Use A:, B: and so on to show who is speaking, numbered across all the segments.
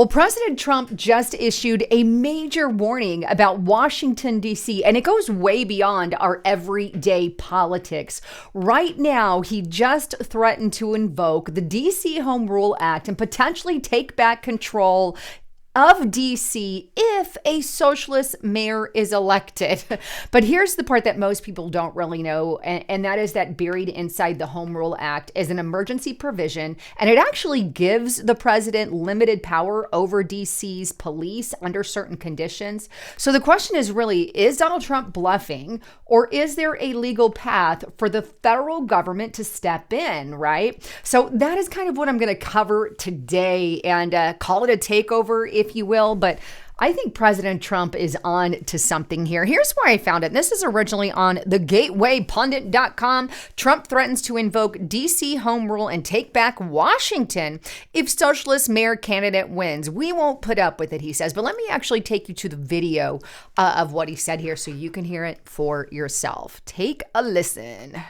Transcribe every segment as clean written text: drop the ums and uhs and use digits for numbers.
A: Well, President Trump just issued a major warning about Washington, D.C., and it goes way beyond our everyday politics. Right now, he just threatened to invoke the D.C. Home Rule Act and potentially take back control of D.C. if a socialist mayor is elected. But here's the part that most people don't really know, and that is that buried inside the Home Rule Act is an emergency provision, and it actually gives the president limited power over D.C.'s police under certain conditions. So the question is really, is Donald Trump bluffing, or is there a legal path for the federal government to step in, right? So that is kind of what I'm going to cover today, and call it a takeover, if you will, but I think President Trump is on to something here. Here's where I found it. This is originally on thegatewaypundit.com. Trump threatens to invoke D.C. home rule and take back Washington if socialist mayor candidate wins. We won't put up with it, he says. But let me actually take you to the video of what he said here so you can hear it for yourself. Take a listen.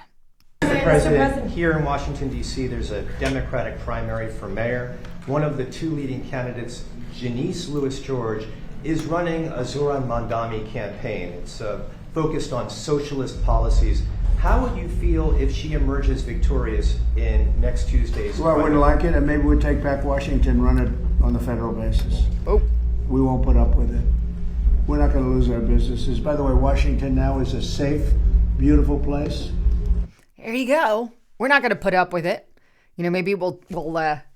B: Mr. President, here in Washington, D.C., there's a Democratic primary for mayor. One of the two leading candidates, Janice Lewis-George, is running a Zoran Mandami campaign. It's focused on socialist policies. How would you feel if she emerges victorious in next Tuesday's
C: Well, I wouldn't like it, and maybe we'd take back Washington, run it on the federal basis.
A: Oh.
C: We won't put up with it. We're not going to lose our businesses. By the way, Washington now is a safe, beautiful place.
A: There you go. We're not going to put up with it. You know, maybe we'll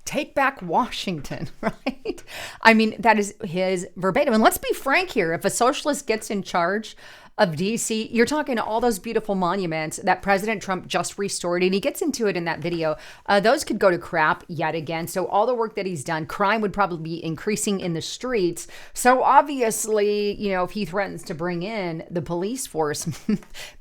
A: take back Washington, right? I mean, that is his verbatim. And let's be frank here. If a socialist gets in charge of D.C., you're talking all those beautiful monuments that President Trump just restored, and he gets into it in that video. Those could go to crap yet again. So all the work that he's done, crime would probably be increasing in the streets. So obviously, you know, if he threatens to bring in the police force,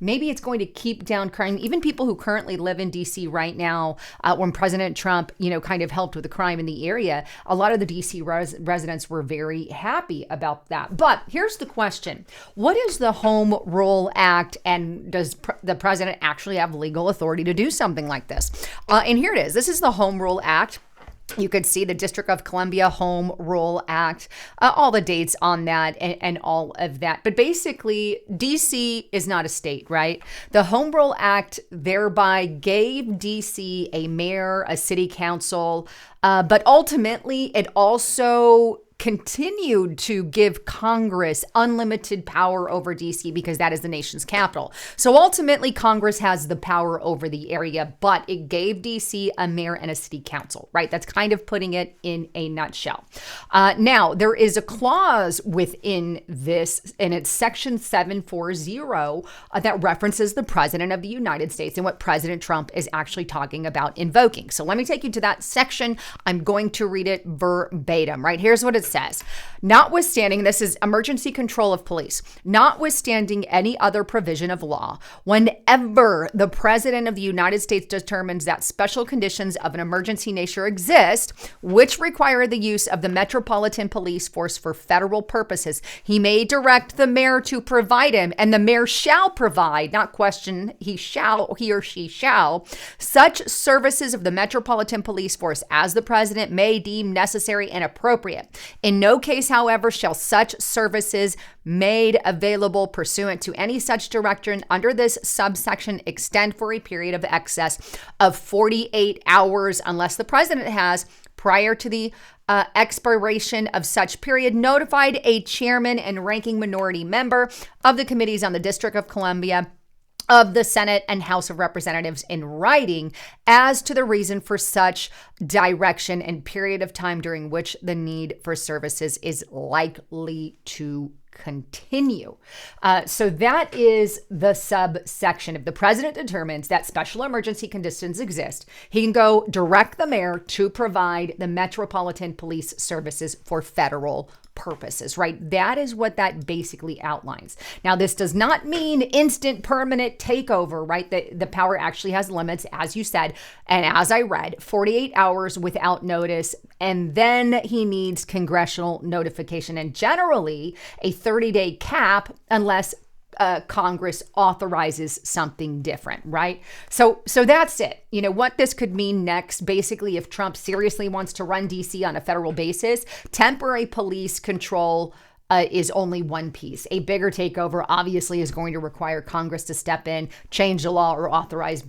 A: maybe it's going to keep down crime. Even people who currently live in D.C. right now, when President Trump, you know, kind of helped with the crime in the area, a lot of the D.C. residents were very happy about that. But here's the question. What is the Home Rule Act, and does the president actually have legal authority to do something like this? And here it is. This is the Home Rule Act. You could see the District of Columbia Home Rule Act, all the dates on that and all of that. But basically, D.C. is not a state, right? The Home Rule Act thereby gave D.C. a mayor, a city council, but ultimately it also continued to give Congress unlimited power over D.C. because that is the nation's capital. So ultimately, Congress has the power over the area, but it gave D.C. a mayor and a city council, right? That's kind of putting it in a nutshell. Now, there is a clause within this, and it's Section 740, that references the President of the United States and what President Trump is actually talking about invoking. So let me take you to that section. I'm going to read it verbatim, right? Here's what it says. Notwithstanding, this is emergency control of police, notwithstanding any other provision of law, whenever the President of the United States determines that special conditions of an emergency nature exist, which require the use of the Metropolitan Police Force for federal purposes, he may direct the mayor to provide him, and the mayor shall provide, not question, he or she shall, such services of the Metropolitan Police Force as the President may deem necessary and appropriate. In no case, however, shall such services made available pursuant to any such direction under this subsection extend for a period of excess of 48 hours unless the president has, prior to the expiration of such period, notified a chairman and ranking minority member of the committees on the District of Columbia, of the Senate and House of Representatives in writing as to the reason for such direction and period of time during which the need for services is likely to continue. So that is the subsection. If the president determines that special emergency conditions exist, he can go direct the mayor to provide the Metropolitan Police Services for federal purposes, right? That is what that basically outlines. Now, this does not mean instant permanent takeover, right? The power actually has limits, as you said, and as I read, 48 hours without notice, and then he needs congressional notification, and generally a 30-day cap unless Congress authorizes something different, right? So that's it. You know, what this could mean next, basically, if Trump seriously wants to run DC on a federal basis, temporary police control is only one piece. A bigger takeover obviously is going to require Congress to step in, change the law, or authorize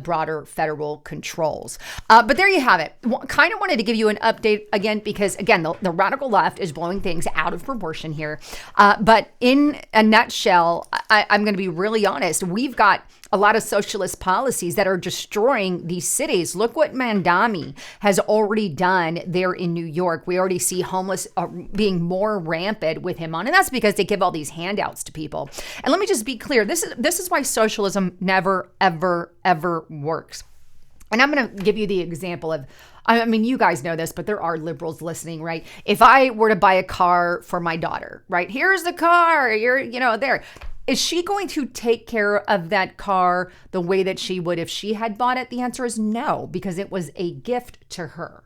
A: broader federal controls. But there you have it. Kind of wanted to give you an update again, because again, the radical left is blowing things out of proportion here. But in a nutshell, I'm going to be really honest. We've got a lot of socialist policies that are destroying these cities. Look what Mandami has already done there in New York. We already see homeless being more rampant with him on, and that's because they give all these handouts to people. And let me just be clear, this is why socialism never, ever, ever works. And I'm going to give you the example of, I mean, you guys know this, but there are liberals listening, right? If I were to buy a car for my daughter, right? Here's the car, there. Is she going to take care of that car the way that she would if she had bought it? The answer is no, because it was a gift to her.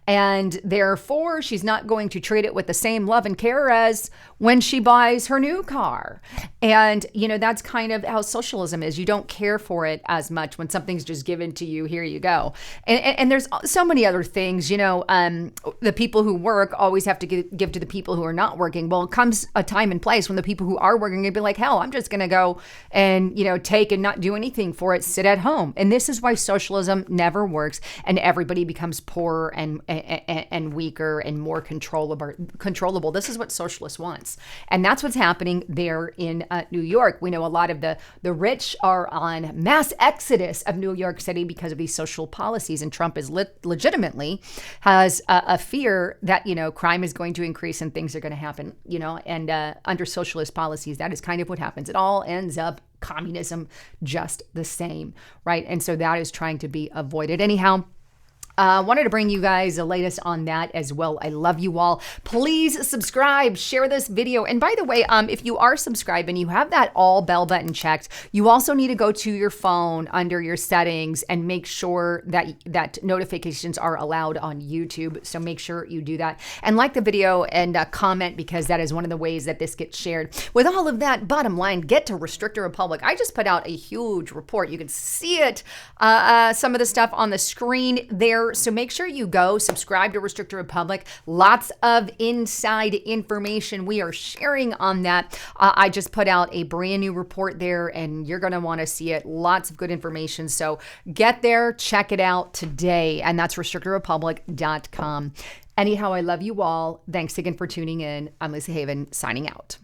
A: And therefore, she's not going to treat it with the same love and care as when she buys her new car. And, that's kind of how socialism is. You don't care for it as much when something's just given to you. Here you go. And there's so many other things, the people who work always have to give to the people who are not working. Well, it comes a time and place when the people who are working will be like, hell, I'm just going to go and, take and not do anything for it, sit at home. And this is why socialism never works, and everybody becomes poorer and weaker and more controllable. This is what socialists wants. And that's what's happening there in New York. We know a lot of the rich are on mass exodus of New York City because of these social policies. And Trump is legitimately has a fear that, crime is going to increase and things are going to happen, and under socialist policies, that is kind of what happens. It all ends up communism just the same, right? And so that is trying to be avoided. Anyhow, wanted to bring you guys the latest on that as well. I love you all. Please subscribe, share this video. And by the way, if you are subscribed and you have that all bell button checked, you also need to go to your phone under your settings and make sure that notifications are allowed on YouTube. So make sure you do that and like the video and comment, because that is one of the ways that this gets shared. With all of that, bottom line, get to Restrictor Republic. I just put out a huge report. You can see it, some of the stuff on the screen there. So make sure you go subscribe to Restrictor Republic. Lots of inside information we are sharing on that. I just put out a brand new report there, and you're going to want to see it. Lots of good information. So get there, check it out today. And that's restrictorrepublic.com. Anyhow, I love you all. Thanks again for tuning in. I'm Lisa Haven, signing out.